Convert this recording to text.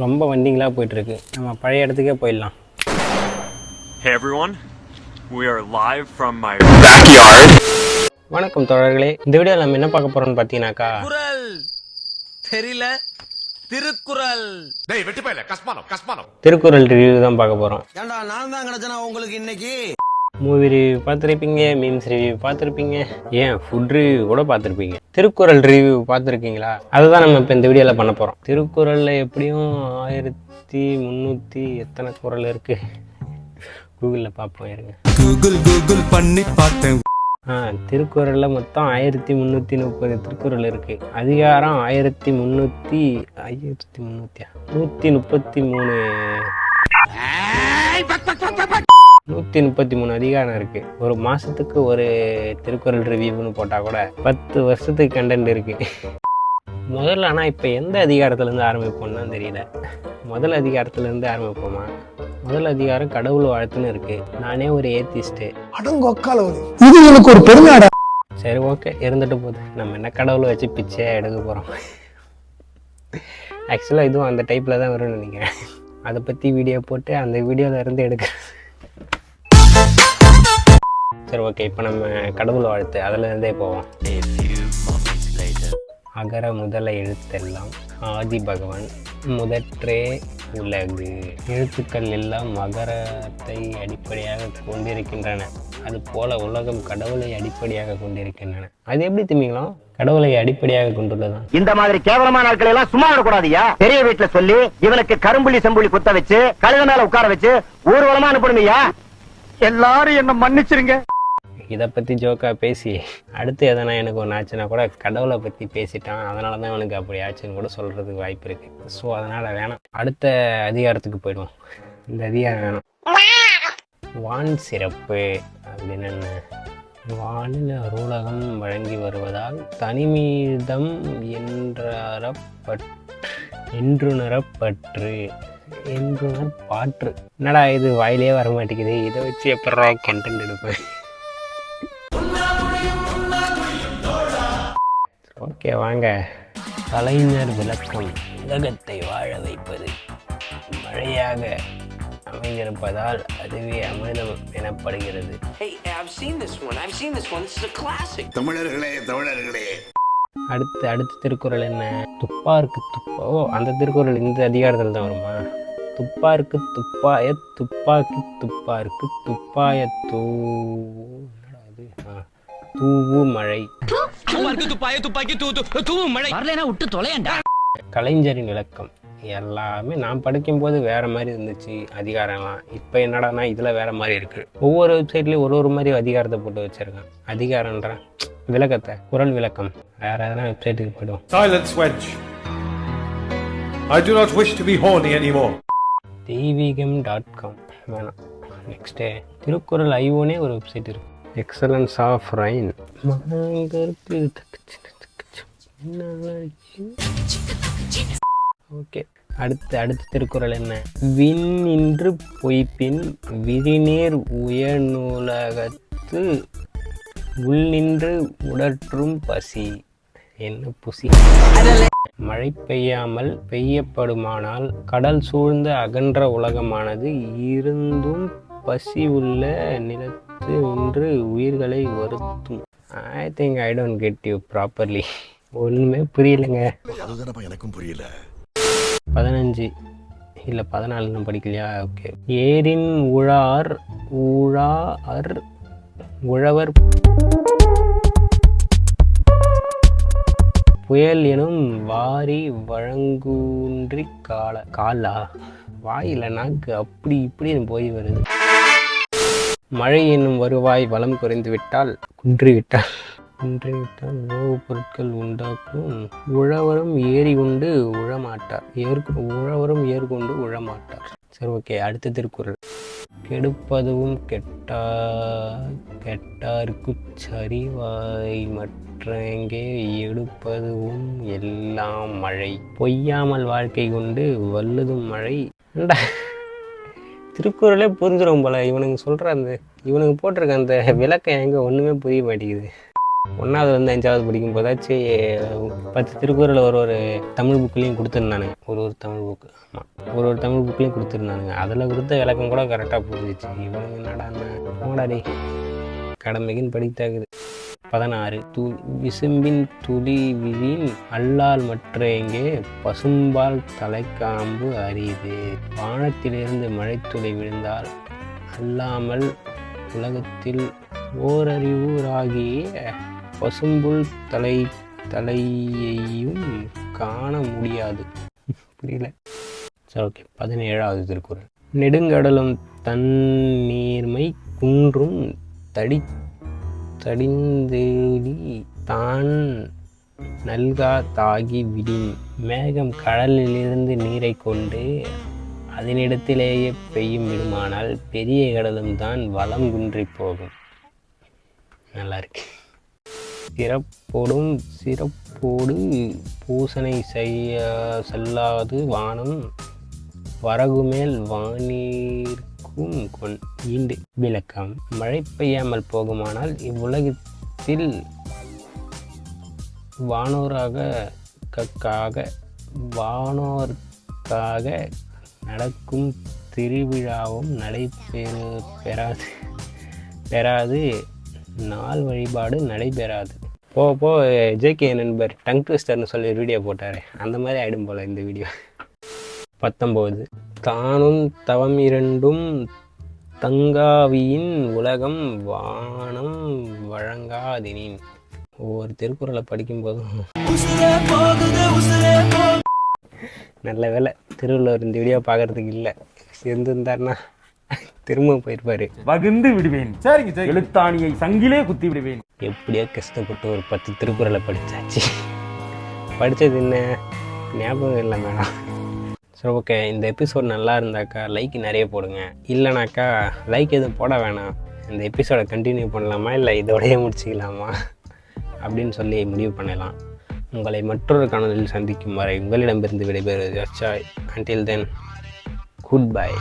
ரொம்ப வண்டிங்களாக போயிட்டுருக்கு. நம்ம பழைய இடத்துக்கே போயிடலாம். Hey everyone, we are live from my backyard. வணக்கம் தோழர்களே. இந்த வீடியோவில் நம்ம என்ன பார்க்க போகிறோம்னு பார்த்தீங்கன்னாக்கா குரல் தெரியல திருக்குறள். டேய் வெட்டிப்பையில கஸ்மானம் திருக்குறள் ரிவ்யூ தான் பார்க்க போகிறோம். ஏண்டா நான் தான் கிடைச்சனா உங்களுக்கு இன்னைக்கு. மூவி ரிவ்யூ பார்த்துருப்பீங்க, மீம்ஸ் ரிவ்யூ பார்த்துருப்பீங்க, ஏன் ஃபுட் ரிவ்யூ கூட பார்த்துருப்பீங்க. திருக்குறள் ரிவ்யூ பார்த்துருக்கீங்களா? அதுதான் நம்ம இப்போ இந்த வீடியோவில் பண்ண போகிறோம். திருக்குறளில் எப்படியும் 1300 எத்தனை குறள் இருக்குது, கூகுளில் பார்ப்போம் இருங்க. கூகுள் பண்ணி பார்த்தேன். திருக்குறளில் மொத்தம் 1330 திருக்குறள் இருக்குது. அதிகாரம் 133 அதிகாரம் இருக்குது. ஒரு மாதத்துக்கு ஒரு திருக்குறள் ரிவ்யூன்னு போட்டால் கூட 10 வருஷத்துக்கு கண்டென்ட் இருக்குது. முதல்ல ஆனால் இப்போ எந்த அதிகாரத்துலேருந்து ஆரம்பிப்போம்னு தான் தெரியல. முதல் அதிகாரத்துலேருந்து ஆரம்பிப்போமா? முதல் அதிகாரம் கடவுள் வாழ்த்துன்னு இருக்குது. நானே ஒரு ஏத்திஸ்ட்டு. இது எனக்கு ஒரு பெருமையாடா. சரி, ஓகே, இருந்துட்டு போகுது. நம்ம என்ன கடவுளை வச்சு பிச்சையாக எடுக்க போகிறோம்? ஆக்சுவலாக இதுவும் அந்த டைப்பில் தான் வரும்னு நினைக்கிறேன். அதை பற்றி வீடியோ போட்டு அந்த வீடியோவில் இருந்து எடுக்கிறேன். சரி, ஓகே, இப்போ நம்ம கடவுள் வாழ்த்து அதிலிருந்தே போவோம். அகர முதல எழுத்தெல்லாம் ஆதி பகவான் முதற்றே உலகு. எழுத்துக்கள் எல்லாம் மகரத்தை அடிப்படையாக கொண்டிருக்கின்றன. அது போல உலகம் கடவுளை அடிப்படையாக கொண்டிருக்கின்றன. அது எப்படி திமிங்கலாம் கடவுளை அடிப்படையாக கொண்டுள்ளதான்? இந்த மாதிரி கேவலமான ஆட்களை எல்லாம் சும்மா விடக்கூடாதுயா. பெரிய வீட்டுல சொல்லி இவனுக்கு கரும்புள்ளி செம்புள்ளி குத்த வச்சு கழுத மேல உட்கார வச்சு ஊர்வலமா அனுப்பணுமையா. எல்லாரும் என்ன மன்னிச்சிருங்க. இதை பற்றி ஜோக்காக பேசி அடுத்து எதனா எனக்கு ஒன்று ஆச்சுன்னா கூட கடவுளை பற்றி பேசிட்டான், அதனால தான் எனக்கு அப்படி ஆச்சுன்னு கூட சொல்கிறதுக்கு வாய்ப்பு இருக்குது. ஸோ அதனால் வேணாம். அடுத்த அதிகாரத்துக்கு போயிடுவோம். இந்த அதிகாரம் வேணும். வான் சிறப்பு அப்படின்னு என்ன? வானில் அருளகம் வழங்கி வருவதால் தனிமீதம் என்றுணரப்பற்று. பாற்று. என்னடா இது வாயிலே வர மாட்டேங்குது, இதை வச்சு எப்படா கண்டென்ட் எடுப்பேன்? ஓகே, வாங்க. கலைஞர் விளக்கம். உலகத்தை வாழ வைப்பது மழையாக அமைந்திருப்பதால் அதுவே அமிர்தம் எனப்படுகிறது. அடுத்த திருக்குறள் என்ன? துப்பாருக்கு துப்பா. ஓ, அந்த திருக்குறள் இந்த அதிகாரத்தில் தான் வருமா? துப்பாருக்கு துப்பாய துப்பாக்கி துப்பாருக்கு துப்பாய தூவு மழை. கலைஞரின் விளக்கம். எல்லாமே நான் படிக்கும்போது வேற மாதிரி இருந்துச்சு அதிகாரம்லாம். இப்போ என்னடானா இதில் வேற மாதிரி இருக்கு. ஒவ்வொரு வெப்சைட்லேயும் ஒரு மாதிரி அதிகாரத்தை போட்டு வச்சிருக்கேன். அதிகாரன்ற விளக்கத்தை, குறள் விளக்கம் வேற எதனா வெப்சைட்டுக்கு போய்டும். தெய்வீகம்.com வேணாம். நெக்ஸ்ட்டு திருக்குறள் ஐஓனே ஒரு வெப்சைட் இருக்கு. Excellence of Rhine. ஓகே, அடுத்த திருக்குறள் என்ன? விண்ணின்று பொய்ப்பின் விரிநீர் உயர்நூலகத்து உள்நின்று உடற்றும் பசி. என்ன புசி? மழை பெய்யாமல் பெய்யப்படுமானால் கடல் சூழ்ந்த அகன்ற உலகமானது இருந்தும் பசி உள்ள நிலத்து நின்று உயிர்களை வருத்தும். I think I don't get you properly. ஒன்றுமே புரியலைங்க. எனக்கும் புரியல. 15 இல்லை 14 படிக்கலையா? ஓகே. ஏரின் உழார் உழவர் புயல் எனும் வாரி வழங்குன்றி காலா. வாயில நாக்கு அப்படி இப்படின்னு போய் வருது. மழை என்னும் வருவாய் வளம் குறைந்துவிட்டால் குன்றிவிட்டால் உணவுப் பொருட்கள் உண்டாக்கும். உழவரும் ஏறி கொண்டு உழமாட்டார். சரி, ஓகே. அடுத்த திருக்குறள். கெடுப்பதுவும் கெட்டார்க்கு சரிவாய் மற்றங்கே எடுப்பதுவும் எல்லாம் மழை. பொய்யாமல் வாழ்க்கை கொண்டு வல்லுதும் மழை. திருக்குறளே புரிஞ்சிடும் போல. இவனுக்கு போட்டிருக்க அந்த விளக்கம் எங்க ஒன்றுமே புரிய மாட்டேங்குது. 1ஆவதுலேருந்து 5ஆவது படிக்கும் போதாச்சு 10 திருக்குறள் ஒரு தமிழ் புக்லேயும் கொடுத்துருந்தானுங்க. ஒரு தமிழ் புக்கு, ஆமாம், ஒரு தமிழ் புக்லேயும் கொடுத்துருந்தானுங்க. அதில் கொடுத்த விளக்கம் கூட கரெக்டாக புரிஞ்சிச்சு. இவனுங்க என்னடாடி கடமைக்குன்னு படித்தாக்குது. 16 விசும்பின் துளி விழின் அல்லால் மற்ற எங்கே பசும்பால் தலைக்காம்பு அரிது. வானத்திலிருந்து மழைத்துளி விழுந்தால் அல்லாமல் உலகத்தில் ஓரறிவுராகிய பசும்புல் தலையையும் காண முடியாது. புரியல. சரி, ஓகே. 17ஆவது திருக்குறள். நெடுங்கடலும் தண்ணீர்மை குன்றும் தடிந்தேடி தான் நல்கா தாகி விடின். மேகம் கடலிலிருந்து நீரை கொண்டு அதனிடத்திலேயே பெய்யும் விடுமானால் பெரிய கடலும் தான் வளம் குன்றி போகும். நல்லா இருக்கு. சிறப்போடு பூசனை செல்லாது வானம் வரகுமேல் வானீர்க்கும் ஈண்டு. விளக்கம். மழை பெய்யாமல் போகுமானால் இவ்வுலகத்தில் வானோர்க்காக நடக்கும் திருவிழாவும் பெறாது நாள் வழிபாடு நடைபெறாது. போ ஜேகே நண்பர் டங் ட்விஸ்டர்னு சொல்லி வீடியோ போட்டார், அந்த மாதிரி ஆகிடும் போல் இந்த வீடியோ. 19 தானும் தவம் இரண்டும் தங்காவியின் உலகம் வானம் வழங்காதினின். ஒவ்வொரு திருக்குறளை படிக்கும்போதும் நல்ல வேலை திருவள்ளுவர் இந்த வீடியோ பார்க்கறதுக்கு இல்லை, இருந்திருந்தாருன்னா திரும்ப போயிருப்பாரு. வகுந்து விடுவேன். சரிங்க, எழுத்தாணியை சங்கிலே குத்தி விடுவேன். எப்படியோ கஷ்டப்பட்டு ஒரு 10 திருக்குறளை படித்தாச்சு. படித்தது என்ன ஞாபகம் இல்லை மேடம். சரி, ஓகே. இந்த எபிசோட் நல்லா இருந்தாக்கா லைக் நிறைய போடுங்க. இல்லைனாக்கா லைக் எதுவும் போட வேணாம். இந்த எபிசோடை கண்டினியூ பண்ணலாமா இல்லை இதோடையே முடிச்சிக்கலாமா அப்படின்னு சொல்லி முடிவு பண்ணலாம். உங்களை மற்றொரு காணொலியில் சந்திக்கும் வரை உங்களிடமிருந்து விடைபெறுவது அச்சாய். Until then, goodbye.